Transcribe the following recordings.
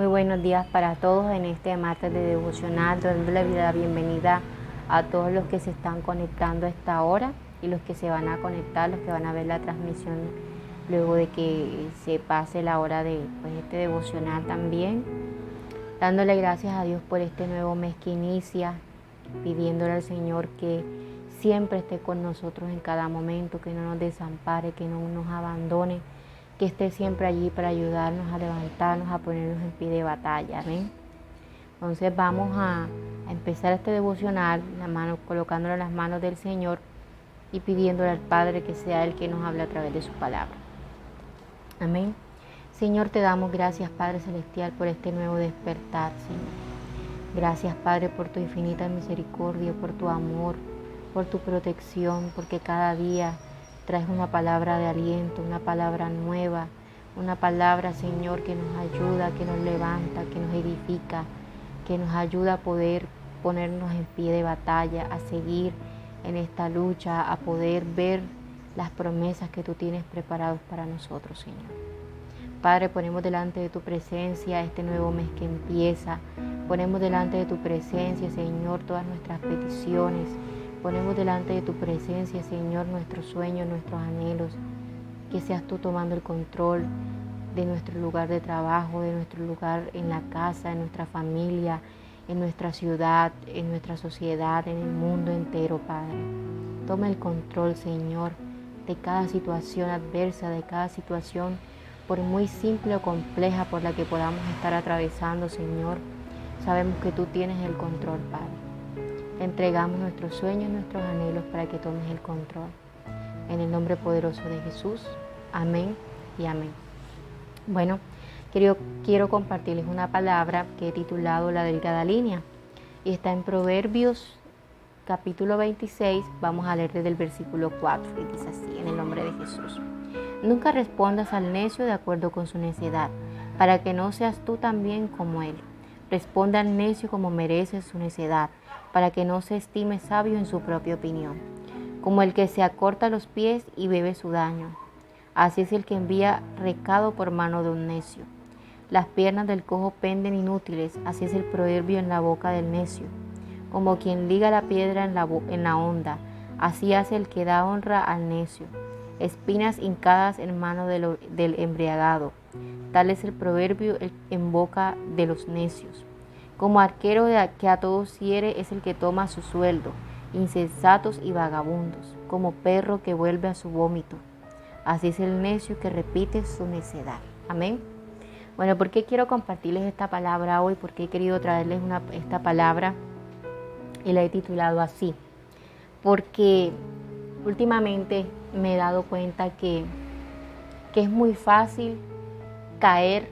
Muy buenos días para todos en este martes de devocional, dando la bienvenida a todos los que se están conectando a esta hora y los que se van a conectar, los que van a ver la transmisión luego de que se pase la hora de este devocional también. Dándole gracias a Dios por este nuevo mes que inicia, pidiéndole al Señor que siempre esté con nosotros en cada momento, que no nos desampare, que no nos abandone, que esté siempre allí para ayudarnos a levantarnos, a ponernos en pie de batalla. Amén. Entonces vamos a empezar este devocional, colocándolo en las manos del Señor y pidiéndole al Padre que sea Él que nos hable a través de su palabra. Amén. Señor, te damos gracias, Padre Celestial, por este nuevo despertar, Señor. Gracias, Padre, por tu infinita misericordia, por tu amor, por tu protección, porque cada día traes una palabra de aliento, una palabra nueva, una palabra, Señor, que nos ayuda, que nos levanta, que nos edifica, que nos ayuda a poder ponernos en pie de batalla, a seguir en esta lucha, a poder ver las promesas que tú tienes preparadas para nosotros, Señor. Padre, ponemos delante de tu presencia este nuevo mes que empieza. Ponemos delante de tu presencia, Señor, todas nuestras peticiones. Ponemos delante de tu presencia, Señor, nuestros sueños, nuestros anhelos. Que seas tú tomando el control de nuestro lugar de trabajo, de nuestro lugar en la casa, en nuestra familia, en nuestra ciudad, en nuestra sociedad, en el mundo entero, Padre. Toma el control, Señor, de cada situación adversa, de cada situación, por muy simple o compleja por la que podamos estar atravesando, Señor. Sabemos que tú tienes el control, Padre. Te entregamos nuestros sueños, nuestros anhelos para que tomes el control. En el nombre poderoso de Jesús. Amén y amén. Bueno, quiero compartirles una palabra que he titulado La delgada línea. Y está en Proverbios capítulo 26. Vamos a leer desde el versículo 4. Y dice así, en el nombre de Jesús. Nunca respondas al necio de acuerdo con su necedad, para que no seas tú también como él. Responda al necio como merece su necedad, para que no se estime sabio en su propia opinión. Como el que se acorta los pies y bebe su daño. Así es el que envía recado por mano de un necio. Las piernas del cojo penden inútiles, así es el proverbio en la boca del necio. Como quien liga la piedra en la honda, así hace el que da honra al necio. Espinas hincadas en mano del embriagado. Tal es el proverbio en boca de los necios. Como arquero que a todos hiere es el que toma su sueldo, insensatos y vagabundos, como perro que vuelve a su vómito. Así es el necio que repite su necedad. Amén. Bueno, ¿por qué quiero compartirles esta palabra hoy? Porque he querido traerles esta palabra y la he titulado así. Porque últimamente me he dado cuenta que es muy fácil caer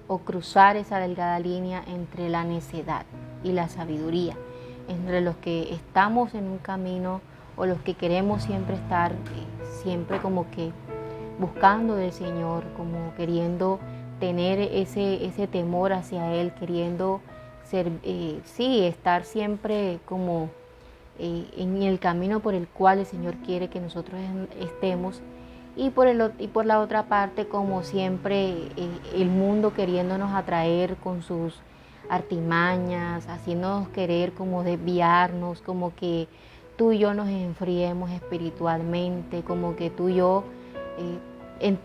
o cruzar esa delgada línea entre la necedad y la sabiduría, entre los que estamos en un camino o los que queremos siempre estar, siempre como que buscando del Señor, como queriendo tener ese temor hacia Él, queriendo estar siempre como en el camino por el cual el Señor quiere que nosotros estemos. Y por la otra parte, como siempre, el mundo queriéndonos atraer con sus artimañas, haciéndonos querer como desviarnos, como que tú y yo nos enfriemos espiritualmente, como que tú y yo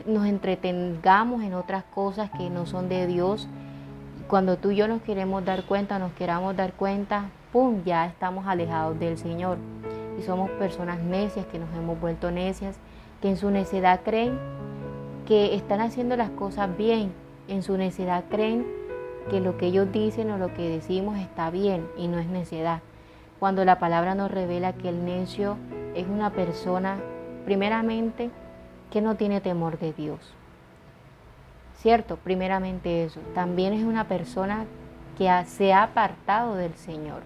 nos entretengamos en otras cosas que no son de Dios. Cuando tú y yo nos queramos dar cuenta, ¡pum!, ya estamos alejados del Señor. Y somos personas necias, que nos hemos vuelto necias, que en su necedad creen que están haciendo las cosas bien. En su necedad creen que lo que ellos dicen o lo que decimos está bien y no es necedad. Cuando la palabra nos revela que el necio es una persona, primeramente, que no tiene temor de Dios. ¿Cierto? Primeramente eso. También es una persona que se ha apartado del Señor.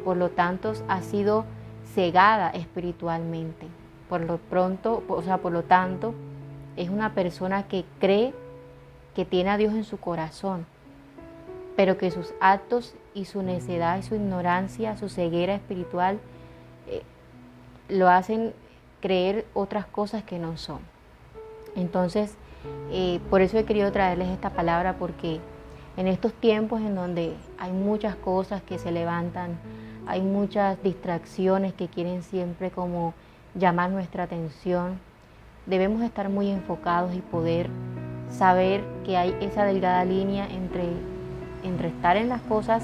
Por lo tanto, ha sido cegada espiritualmente. Por lo tanto, es una persona que cree que tiene a Dios en su corazón, pero que sus actos y su necedad y su ignorancia, su ceguera espiritual, lo hacen creer otras cosas que no son. Entonces, por eso he querido traerles esta palabra, porque En estos tiempos en donde hay muchas cosas que se levantan, hay muchas distracciones que quieren siempre como llamar nuestra atención, debemos estar muy enfocados y poder saber que hay esa delgada línea entre estar en las cosas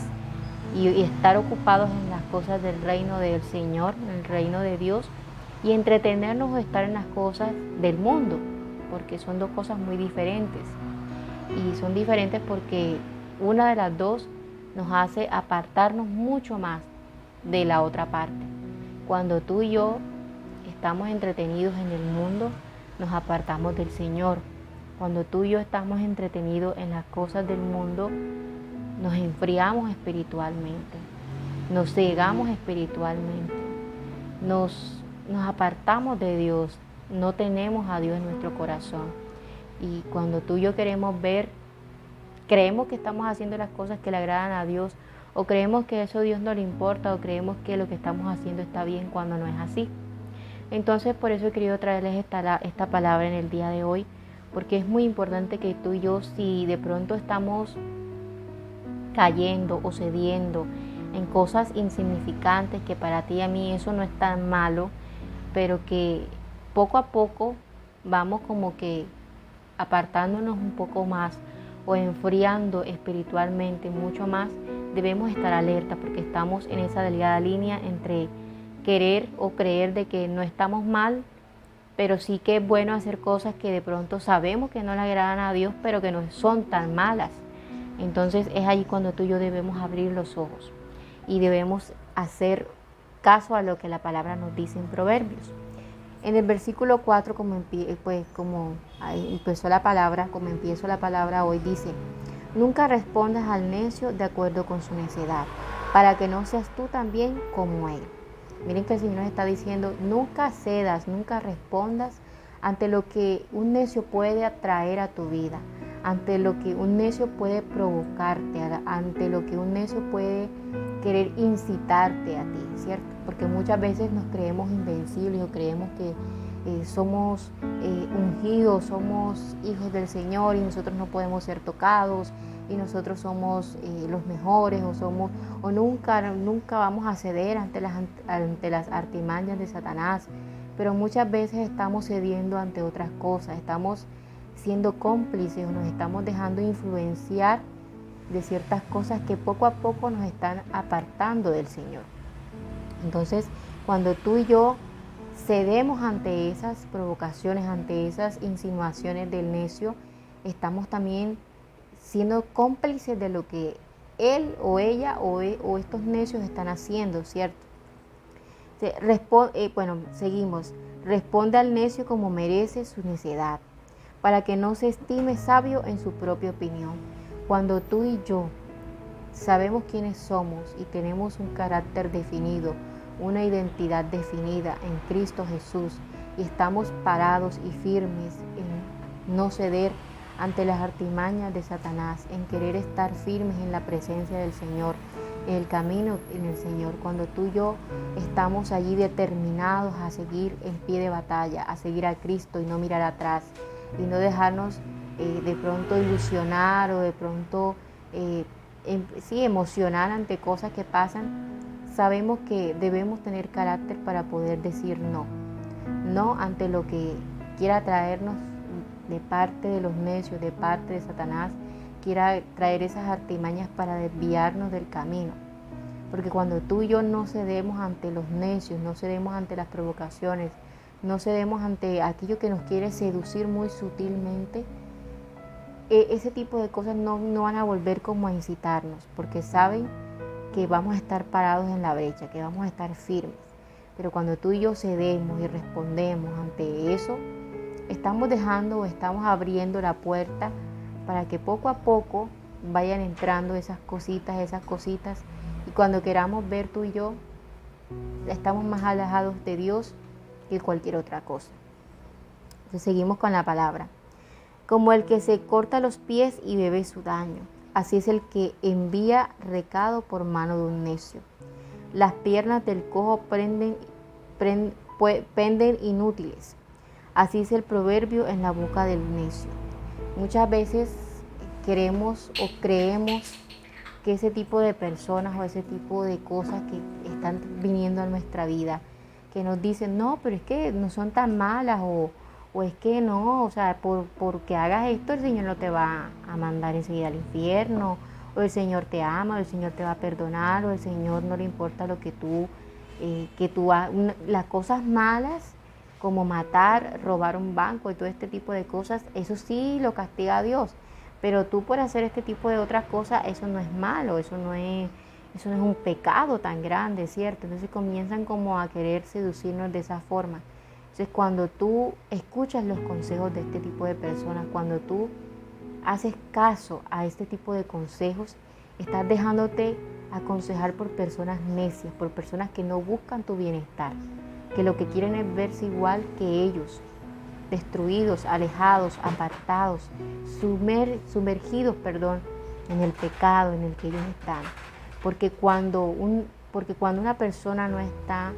y estar ocupados en las cosas del reino del Señor, en el reino de Dios, y entretenernos o estar en las cosas del mundo, porque son dos cosas muy diferentes. Y son diferentes porque una de las dos nos hace apartarnos mucho más de la otra parte. Cuando tú y yo estamos entretenidos en el mundo, nos apartamos del Señor. Cuando tú y yo estamos entretenidos en las cosas del mundo, nos enfriamos espiritualmente, nos cegamos espiritualmente, nos apartamos de Dios, no tenemos a Dios en nuestro corazón. Y cuando tú y yo queremos ver, creemos que estamos haciendo las cosas que le agradan a Dios, o creemos que eso a Dios no le importa, o creemos que lo que estamos haciendo está bien cuando no es así. Entonces por eso he querido traerles esta palabra en el día de hoy, porque es muy importante que tú y yo, si de pronto estamos cayendo o cediendo en cosas insignificantes, que para ti y a mí eso no es tan malo, pero que poco a poco vamos como que apartándonos un poco más o enfriando espiritualmente mucho más, debemos estar alerta porque estamos en esa delgada línea entre querer o creer de que no estamos mal, pero sí que es bueno hacer cosas que de pronto sabemos que no le agradan a Dios, pero que no son tan malas. Entonces es ahí cuando tú y yo debemos abrir los ojos y debemos hacer caso a lo que la palabra nos dice en Proverbios. En el versículo 4, como ahí empezó la palabra, como empiezo la palabra hoy, dice: nunca respondas al necio de acuerdo con su necedad, para que no seas tú también como él. Miren que el Señor nos está diciendo, nunca cedas, nunca respondas ante lo que un necio puede atraer a tu vida, ante lo que un necio puede provocarte, ante lo que un necio puede querer incitarte a ti, ¿cierto? Porque muchas veces nos creemos invencibles o creemos que somos ungidos, somos hijos del Señor y nosotros no podemos ser tocados y nosotros somos los mejores o nunca vamos a ceder ante las artimañas de Satanás. Pero muchas veces estamos cediendo ante otras cosas, estamos siendo cómplices o nos estamos dejando influenciar de ciertas cosas que poco a poco nos están apartando del Señor. Entonces, cuando tú y yo cedemos ante esas provocaciones, ante esas insinuaciones del necio, estamos también siendo cómplices de lo que él o ella o estos necios están haciendo, ¿cierto? Seguimos. Responde al necio como merece su necedad, para que no se estime sabio en su propia opinión. Cuando tú y yo sabemos quiénes somos y tenemos un carácter definido, una identidad definida en Cristo Jesús, y estamos parados y firmes en no ceder ante las artimañas de Satanás, en querer estar firmes en la presencia del Señor, en el camino en el Señor, cuando tú y yo estamos allí determinados a seguir en pie de batalla, a seguir a Cristo y no mirar atrás y no dejarnos de pronto ilusionar o de pronto emocionar ante cosas que pasan, sabemos que debemos tener carácter para poder decir no ante lo que quiera traernos de parte de los necios, de parte de Satanás, quiera traer esas artimañas para desviarnos del camino. Porque cuando tú y yo no cedemos ante los necios, no cedemos ante las provocaciones, no cedemos ante aquello que nos quiere seducir muy sutilmente, ese tipo de cosas no van a volver como a incitarnos, porque saben que vamos a estar parados en la brecha, que vamos a estar firmes. Pero cuando tú y yo cedemos y respondemos ante eso, estamos dejando o estamos abriendo la puerta para que poco a poco vayan entrando esas cositas, y cuando queramos ver, tú y yo estamos más alejados de Dios que cualquier otra cosa. Entonces seguimos con la palabra. Como el que se corta los pies y bebe su daño, así es el que envía recado por mano de un necio. Las piernas del cojo penden inútiles, así es el proverbio en la boca del necio. Muchas veces queremos o creemos que ese tipo de personas o ese tipo de cosas que están viniendo a nuestra vida, que nos dicen, no, pero es que no son tan malas o es que no, o sea, porque hagas esto el Señor no te va a mandar enseguida al infierno, o el Señor te ama, o el Señor te va a perdonar, o el Señor no le importa lo que tú las cosas malas como matar, robar un banco y todo este tipo de cosas, eso sí lo castiga a Dios. Pero tú por hacer este tipo de otras cosas, eso no es malo, eso no es un pecado tan grande, ¿cierto? Entonces comienzan como a querer seducirnos de esa forma. Entonces cuando tú escuchas los consejos de este tipo de personas, cuando tú haces caso a este tipo de consejos, estás dejándote aconsejar por personas necias, por personas que no buscan tu bienestar, que lo que quieren es verse igual que ellos, destruidos, alejados, apartados, sumergidos, en el pecado en el que ellos están. Porque cuando una persona no está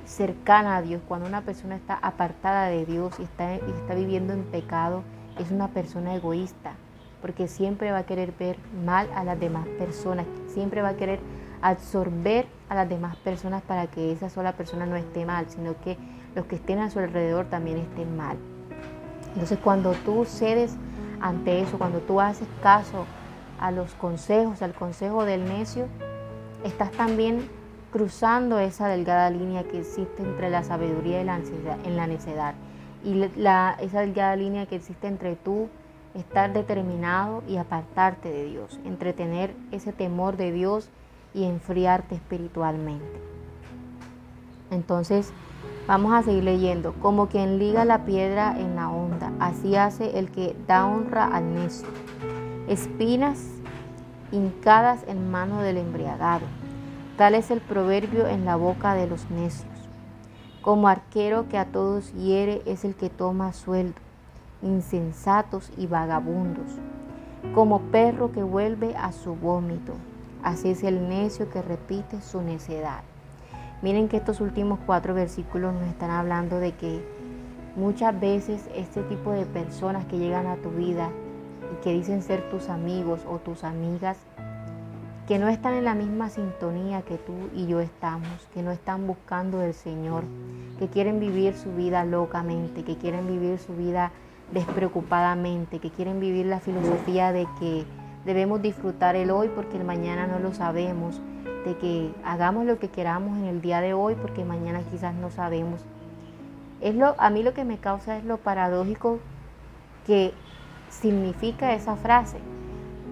cercana a Dios, cuando una persona está apartada de Dios y está viviendo en pecado, es una persona egoísta, porque siempre va a querer ver mal a las demás personas, siempre va a querer absorber a las demás personas para que esa sola persona no esté mal, sino que los que estén a su alrededor también estén mal. Entonces cuando tú cedes ante eso, cuando tú haces caso a los consejos, al consejo del necio, estás también cruzando esa delgada línea que existe entre la sabiduría y la necedad. Y esa delgada línea que existe entre tú estar determinado y apartarte de Dios, entre tener ese temor de Dios y enfriarte espiritualmente. Entonces, vamos a seguir leyendo. Como quien liga la piedra en la honda, así hace el que da honra al necio. Espinas hincadas en mano del embriagado. Tal es el proverbio en la boca de los necios. Como arquero que a todos hiere es el que toma sueldo, insensatos y vagabundos. Como perro que vuelve a su vómito, así es el necio que repite su necedad. Miren que estos últimos 4 versículos nos están hablando de que muchas veces este tipo de personas que llegan a tu vida y que dicen ser tus amigos o tus amigas, que no están en la misma sintonía que tú y yo estamos, que no están buscando del Señor, que quieren vivir su vida locamente, que quieren vivir su vida despreocupadamente, que quieren vivir la filosofía de que debemos disfrutar el hoy porque el mañana no lo sabemos, de que hagamos lo que queramos en el día de hoy porque mañana quizás no sabemos. A mí lo que me causa es lo paradójico que significa esa frase.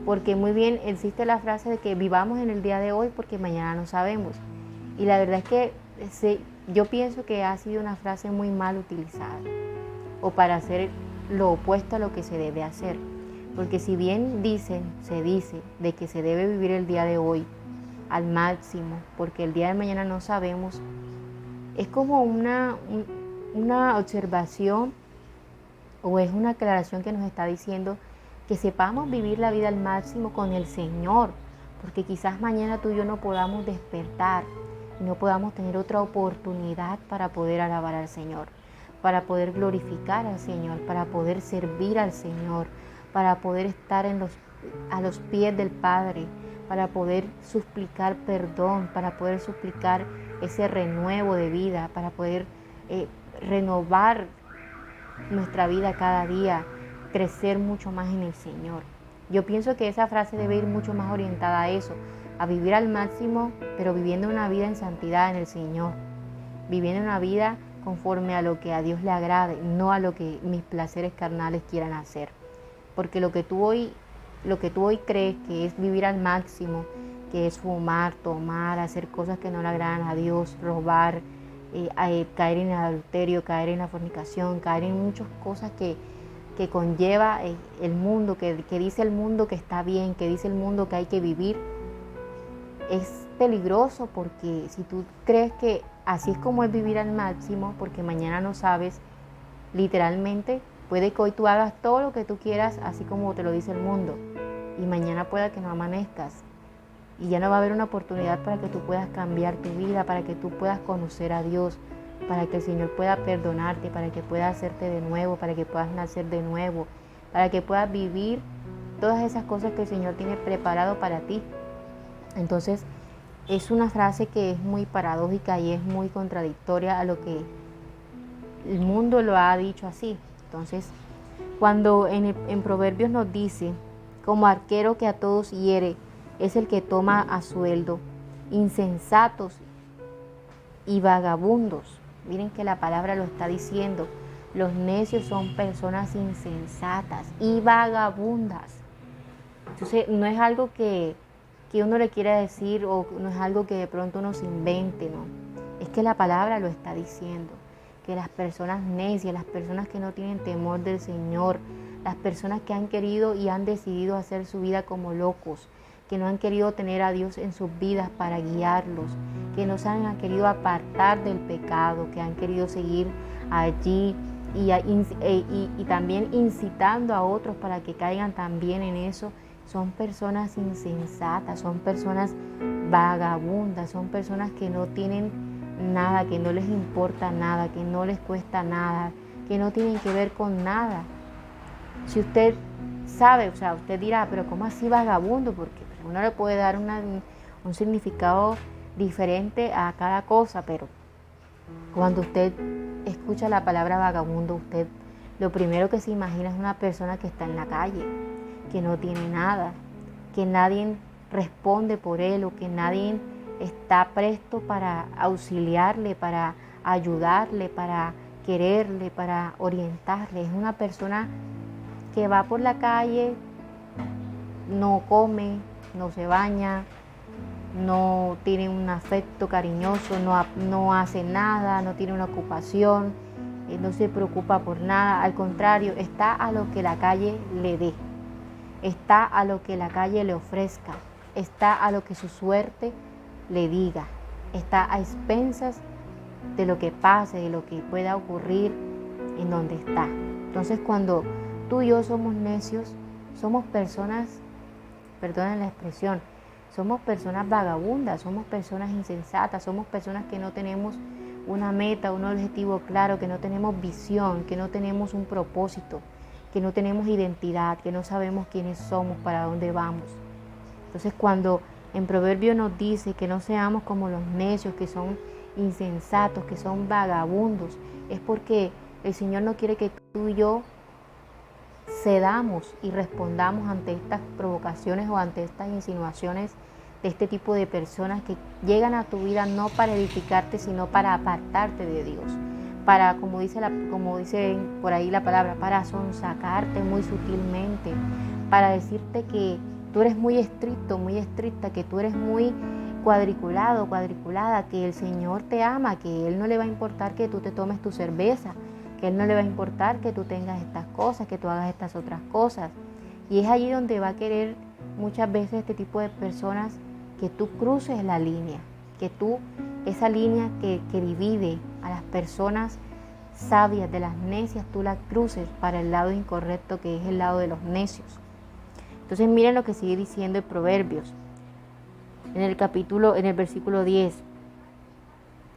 Porque muy bien existe la frase de que vivamos en el día de hoy porque mañana no sabemos. Y la verdad es que yo pienso que ha sido una frase muy mal utilizada o para hacer lo opuesto a lo que se debe hacer. Porque si bien se dice de que se debe vivir el día de hoy al máximo porque el día de mañana no sabemos, es como una observación o es una aclaración que nos está diciendo que sepamos vivir la vida al máximo con el Señor, porque quizás mañana tú y yo no podamos despertar y no podamos tener otra oportunidad para poder alabar al Señor, para poder glorificar al Señor, para poder servir al Señor, para poder estar a los pies del Padre, para poder suplicar perdón, para poder suplicar ese renuevo de vida, para poder renovar nuestra vida cada día, crecer mucho más en el Señor. Yo pienso que esa frase debe ir mucho más orientada a eso, a vivir al máximo, pero viviendo una vida en santidad en el Señor, viviendo una vida conforme a lo que a Dios le agrade, no a lo que mis placeres carnales quieran hacer. Porque lo que tú hoy crees que es vivir al máximo, que es fumar, tomar, hacer cosas que no le agradan a Dios, robar, caer en el adulterio, caer en la fornicación, caer en muchas cosas que conlleva el mundo, que dice el mundo que está bien, que dice el mundo que hay que vivir, es peligroso porque si tú crees que así es como es vivir al máximo, porque mañana no sabes, literalmente puede que hoy tú hagas todo lo que tú quieras, así como te lo dice el mundo, y mañana pueda que no amanezcas. Y ya no va a haber una oportunidad para que tú puedas cambiar tu vida, para que tú puedas conocer a Dios, para que el Señor pueda perdonarte, para que pueda hacerte de nuevo, para que puedas nacer de nuevo, para que puedas vivir todas esas cosas que el Señor tiene preparado para ti. Entonces, es una frase que es muy paradójica y es muy contradictoria a lo que el mundo lo ha dicho así. Entonces, cuando en Proverbios nos dice, como arquero que a todos hiere, es el que toma a sueldo, insensatos y vagabundos. Miren que la palabra lo está diciendo. Los necios son personas insensatas y vagabundas. Entonces, no es algo que uno le quiera decir o no es algo que de pronto uno se invente, ¿no? Es que la palabra lo está diciendo. Que las personas necias, las personas que no tienen temor del Señor, las personas que han querido y han decidido hacer su vida como locos, que no han querido tener a Dios en sus vidas para guiarlos, que no se han querido apartar del pecado, que han querido seguir allí y también incitando a otros para que caigan también en eso, son personas insensatas, son personas vagabundas, son personas que no tienen nada, que no les importa nada, que no les cuesta nada, que no tienen que ver con nada. Si usted sabe, o sea, usted dirá, pero ¿cómo así vagabundo? Porque uno le puede dar un significado diferente a cada cosa, pero cuando usted escucha la palabra vagabundo, usted lo primero que se imagina es una persona que está en la calle, que no tiene nada, que nadie responde por él o que nadie está presto para auxiliarle, para ayudarle, para quererle, para orientarle. Es una persona que va por la calle, no come, no se baña, no tiene un afecto cariñoso, no hace nada, no tiene una ocupación, no se preocupa por nada. Al contrario, está a lo que la calle le dé, está a lo que la calle le ofrezca, está a lo que su suerte le diga, está a expensas de lo que pase, de lo que pueda ocurrir en donde está. Entonces, cuando tú y yo somos necios, somos personas, perdonen la expresión, somos personas vagabundas, somos personas insensatas, somos personas que no tenemos una meta, un objetivo claro, que no tenemos visión, que no tenemos un propósito, que no tenemos identidad, que no sabemos quiénes somos, para dónde vamos. Entonces, cuando en Proverbio nos dice que no seamos como los necios, que son insensatos, que son vagabundos, es porque el Señor no quiere que tú y yo cedamos y respondamos ante estas provocaciones o ante estas insinuaciones de este tipo de personas que llegan a tu vida no para edificarte, sino para apartarte de Dios, para, como dice por ahí la palabra, para sonsacarte muy sutilmente, para decirte que tú eres muy estricto, muy estricta, que tú eres muy cuadriculado, cuadriculada, que el Señor te ama, que Él no le va a importar que tú te tomes tu cerveza, que Él no le va a importar que tú tengas estas cosas, que tú hagas estas otras cosas. Y es allí donde va a querer muchas veces este tipo de personas que tú cruces la línea, que tú, esa línea que divide a las personas sabias de las necias, tú la cruces para el lado incorrecto, que es el lado de los necios. Entonces miren lo que sigue diciendo en Proverbios, en el versículo 10.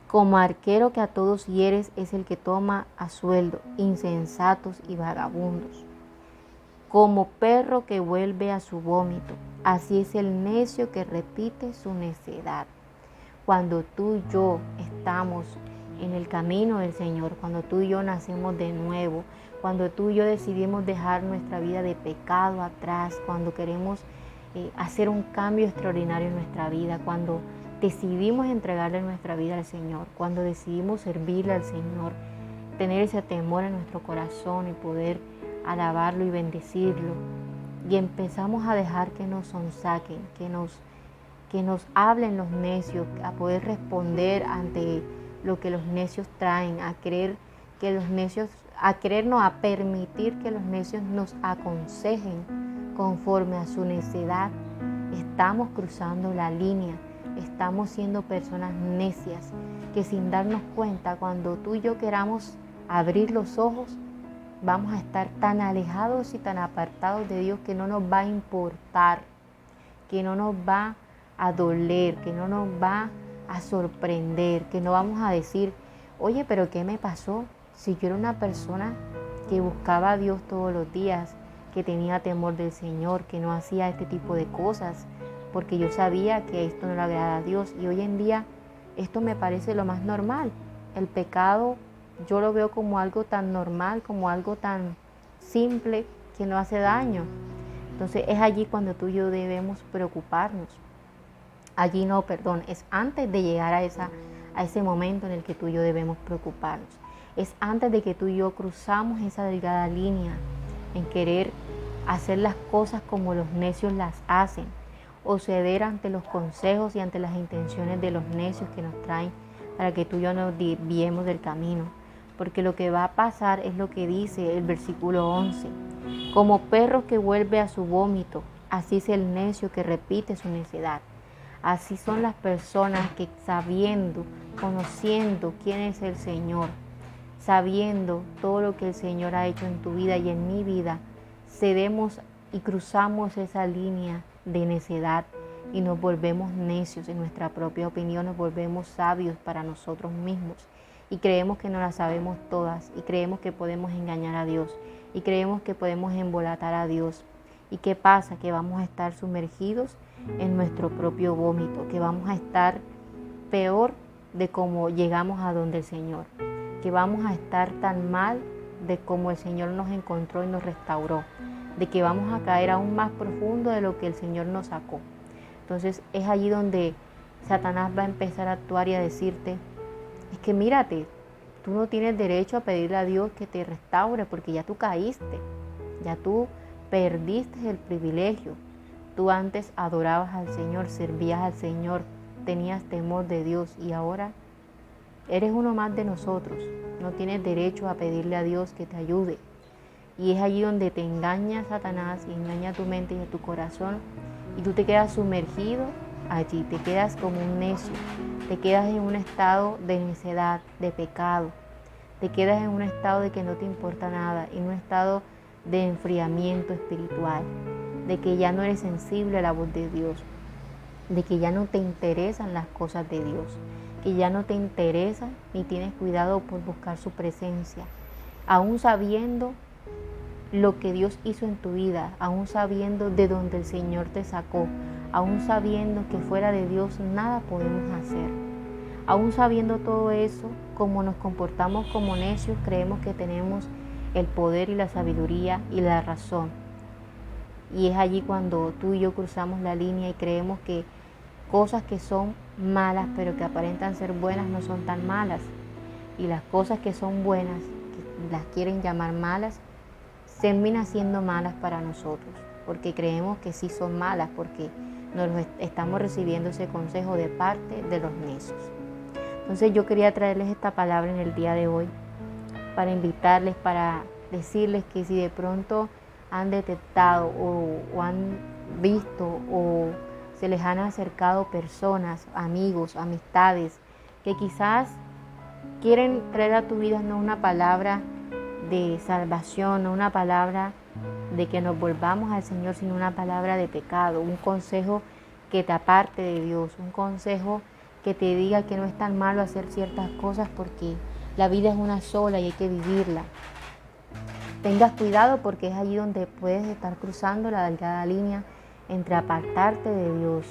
Como arquero que a todos hieres es el que toma a sueldo, insensatos y vagabundos. Como perro que vuelve a su vómito, así es el necio que repite su necedad. Cuando tú y yo estamos en el camino del Señor, cuando tú y yo nacemos de nuevo, cuando tú y yo decidimos dejar nuestra vida de pecado atrás, cuando queremos hacer un cambio extraordinario en nuestra vida, cuando decidimos entregarle nuestra vida al Señor, cuando decidimos servirle al Señor, tener ese temor en nuestro corazón y poder alabarlo y bendecirlo, y empezamos a dejar que nos sonsaquen, que nos hablen los necios, a poder responder ante lo que los necios traen, a permitir que los necios nos aconsejen conforme a su necedad. Estamos cruzando la línea, estamos siendo personas necias, que sin darnos cuenta, cuando tú y yo queramos abrir los ojos, vamos a estar tan alejados y tan apartados de Dios que no nos va a importar, que no nos va a doler, que no nos va a sorprender, que no vamos a decir, oye, pero ¿qué me pasó? Si yo era una persona que buscaba a Dios todos los días, que tenía temor del Señor, que no hacía este tipo de cosas, porque yo sabía que esto no le agrada a Dios. Y hoy en día esto me parece lo más normal. El pecado yo lo veo como algo tan normal, como algo tan simple que no hace daño. Entonces es allí cuando tú y yo debemos preocuparnos. Allí no, perdón, es antes de llegar a ese momento en el que tú y yo debemos preocuparnos. Es antes de que tú y yo cruzamos esa delgada línea en querer hacer las cosas como los necios las hacen, o ceder ante los consejos y ante las intenciones de los necios que nos traen para que tú y yo nos desviemos del camino. Porque lo que va a pasar es lo que dice el versículo 11. Como perro que vuelve a su vómito, así es el necio que repite su necedad. Así son las personas que sabiendo, conociendo quién es el Señor, sabiendo todo lo que el Señor ha hecho en tu vida y en mi vida, cedemos y cruzamos esa línea de necedad y nos volvemos necios en nuestra propia opinión, nos volvemos sabios para nosotros mismos y creemos que no las sabemos todas y creemos que podemos engañar a Dios y creemos que podemos embolatar a Dios. ¿Y qué pasa? Que vamos a estar sumergidos en nuestro propio vómito, que vamos a estar peor de cómo llegamos a donde el Señor, que vamos a estar tan mal de cómo el Señor nos encontró y nos restauró, de que vamos a caer aún más profundo de lo que el Señor nos sacó. Entonces es allí donde Satanás va a empezar a actuar y a decirte, es que mírate, tú no tienes derecho a pedirle a Dios que te restaure porque ya tú caíste, ya tú perdiste el privilegio. Tú antes adorabas al Señor, servías al Señor, tenías temor de Dios y ahora eres uno más de nosotros. No tienes derecho a pedirle a Dios que te ayude. Y es allí donde te engaña Satanás y engaña tu mente y tu corazón y tú te quedas sumergido allí, te quedas como un necio, te quedas en un estado de necedad, de pecado, te quedas en un estado de que no te importa nada, en un estado de enfriamiento espiritual, de que ya no eres sensible a la voz de Dios, de que ya no te interesan las cosas de Dios, que ya no te interesa ni tienes cuidado por buscar su presencia, aún sabiendo lo que Dios hizo en tu vida, aún sabiendo de dónde el Señor te sacó, aún sabiendo que fuera de Dios nada podemos hacer. Aún sabiendo todo eso, como nos comportamos como necios, creemos que tenemos el poder y la sabiduría y la razón. Y es allí cuando tú y yo cruzamos la línea y creemos que cosas que son malas, pero que aparentan ser buenas, no son tan malas. Y las cosas que son buenas, que las quieren llamar malas, terminan siendo malas para nosotros, porque creemos que sí son malas, porque nos estamos recibiendo ese consejo de parte de los necios. Entonces yo quería traerles esta palabra en el día de hoy para invitarles, para decirles que si de pronto han detectado o han visto o se les han acercado personas, amigos, amistades, que quizás quieren traer a tu vida no una palabra de salvación, no una palabra de que nos volvamos al Señor, sino una palabra de pecado, un consejo que te aparte de Dios, un consejo que te diga que no es tan malo hacer ciertas cosas porque la vida es una sola y hay que vivirla. Tengas cuidado porque es allí donde puedes estar cruzando la delgada línea entre apartarte de Dios,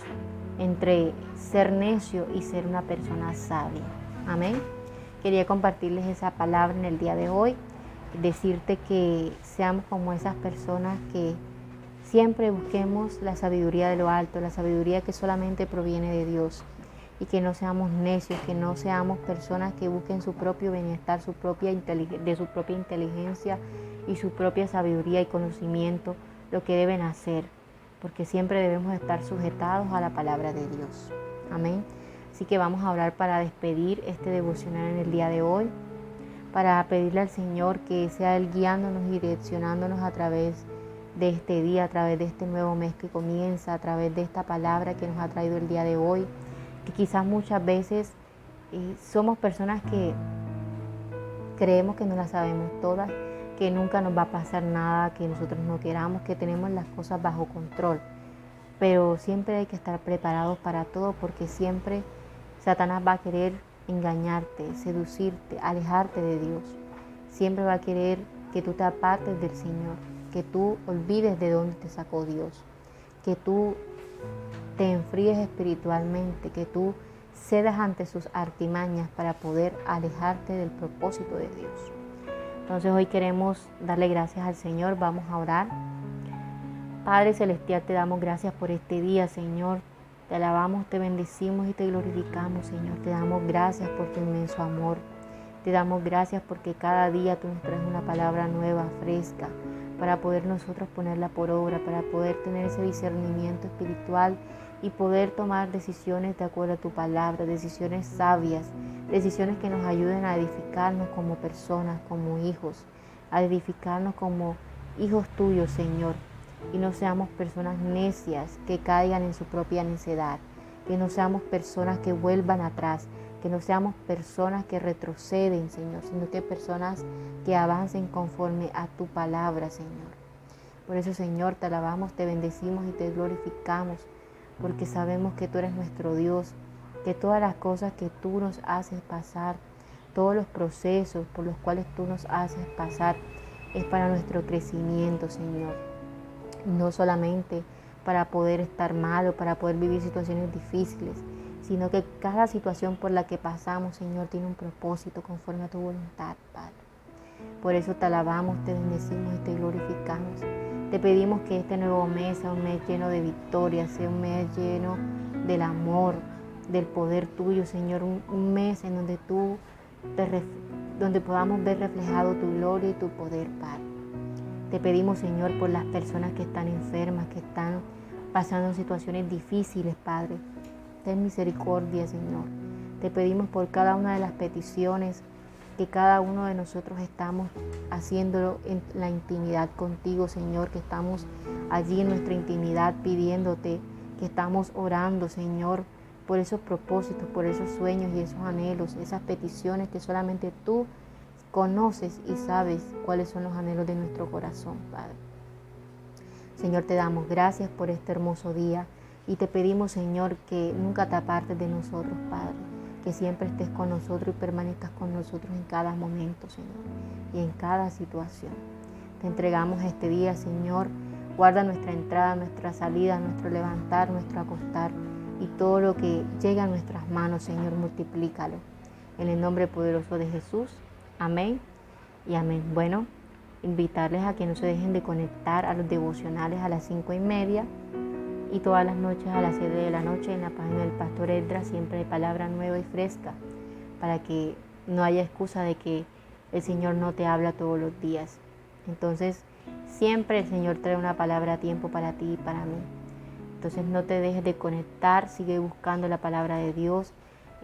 entre ser necio y ser una persona sabia. Amén. Quería compartirles esa palabra en el día de hoy, decirte que seamos como esas personas que siempre busquemos la sabiduría de lo alto, la sabiduría que solamente proviene de Dios, y que no seamos necios, que no seamos personas que busquen su propio bienestar, de su propia inteligencia y su propia sabiduría y conocimiento, lo que deben hacer, porque siempre debemos estar sujetados a la palabra de Dios. Amén. Así que vamos a orar para despedir este devocional en el día de hoy, para pedirle al Señor que sea Él guiándonos y direccionándonos a través de este día, a través de este nuevo mes que comienza, a través de esta palabra que nos ha traído el día de hoy, que quizás muchas veces somos personas que creemos que no las sabemos todas, que nunca nos va a pasar nada, que nosotros no queramos, que tenemos las cosas bajo control. Pero siempre hay que estar preparados para todo, porque siempre Satanás va a querer engañarte, seducirte, alejarte de Dios. Siempre va a querer que tú te apartes del Señor. que tú olvides de dónde te sacó Dios, que tú te enfríes espiritualmente, que tú cedas ante sus artimañas para poder alejarte del propósito de Dios. Entonces hoy queremos darle gracias al Señor, vamos a orar. Padre Celestial, te damos gracias por este día, Señor. Te alabamos, te bendecimos y te glorificamos, Señor. Te damos gracias por tu inmenso amor. Te damos gracias porque cada día tú nos traes una palabra nueva, fresca, para poder nosotros ponerla por obra, para poder tener ese discernimiento espiritual y poder tomar decisiones de acuerdo a tu palabra, decisiones sabias, decisiones que nos ayuden a edificarnos como personas, como hijos, a edificarnos como hijos tuyos, Señor. Y no seamos personas necias que caigan en su propia necedad, que no seamos personas que vuelvan atrás, que no seamos personas que retroceden, Señor, sino que personas que avancen conforme a tu palabra, Señor. Por eso, Señor, te alabamos, te bendecimos y te glorificamos, porque sabemos que tú eres nuestro Dios, que todas las cosas que tú nos haces pasar, todos los procesos por los cuales tú nos haces pasar, es para nuestro crecimiento, Señor. No solamente para poder estar mal o para poder vivir situaciones difíciles, sino que cada situación por la que pasamos, Señor, tiene un propósito conforme a tu voluntad, Padre. Por eso te alabamos, te bendecimos y te glorificamos. Te pedimos que este nuevo mes sea un mes lleno de victoria, sea un mes lleno del amor, del poder tuyo, Señor, un mes en donde donde podamos ver reflejado tu gloria y tu poder, Padre. Te pedimos, Señor, por las personas que están enfermas, que están pasando situaciones difíciles, Padre. Ten misericordia, Señor. Te pedimos por cada una de las peticiones que cada uno de nosotros estamos haciéndolo en la intimidad contigo, Señor, que estamos allí en nuestra intimidad pidiéndote, que estamos orando, Señor, por esos propósitos, por esos sueños y esos anhelos, esas peticiones que solamente tú conoces y sabes cuáles son los anhelos de nuestro corazón, Padre. Señor, te damos gracias por este hermoso día y te pedimos, Señor, que nunca te apartes de nosotros, Padre, que siempre estés con nosotros y permanezcas con nosotros en cada momento, Señor, y en cada situación. Te entregamos este día, Señor. Guarda nuestra entrada, nuestra salida, nuestro levantar, nuestro acostar y todo lo que llega a nuestras manos, Señor, multiplícalo. En el nombre poderoso de Jesús. Amén y amén. Bueno, invitarles a que no se dejen de conectar a los devocionales a las 5:30 y todas las noches a las 7 de la noche en la página del Pastor Edra, siempre de palabra nueva y fresca, para que no haya excusa de que el Señor no te habla todos los días. Entonces, siempre el Señor trae una palabra a tiempo para ti y para mí. Entonces, no te dejes de conectar, sigue buscando la palabra de Dios.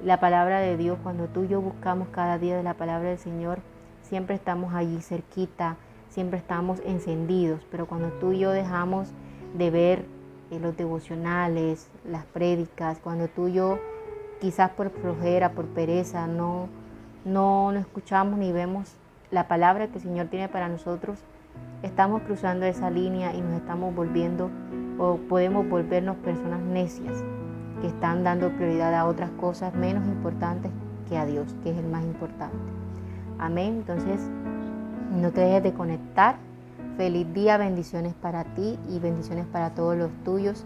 La palabra de Dios, cuando tú y yo buscamos cada día de la palabra del Señor, siempre estamos allí cerquita, siempre estamos encendidos, pero cuando tú y yo dejamos de ver los devocionales, las prédicas, cuando tú y yo quizás por flojera, por pereza, no escuchamos ni vemos la palabra que el Señor tiene para nosotros, estamos cruzando esa línea y nos estamos volviendo o podemos volvernos personas necias que están dando prioridad a otras cosas menos importantes que a Dios, que es el más importante. Amén. Entonces, no te dejes de conectar. Feliz día, bendiciones para ti y bendiciones para todos los tuyos.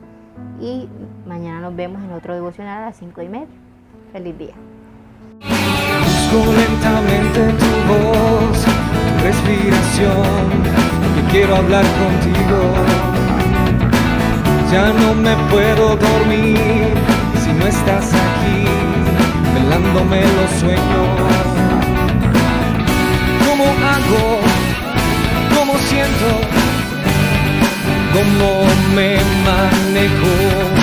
Y mañana nos vemos en otro devocional a las 5:30. Feliz día. Busco lentamente tu voz, tu respiración, que quiero hablar contigo. Ya no me puedo dormir si no estás aquí, velándome los sueños. ¿Cómo hago? ¿Cómo siento? ¿Cómo me manejo?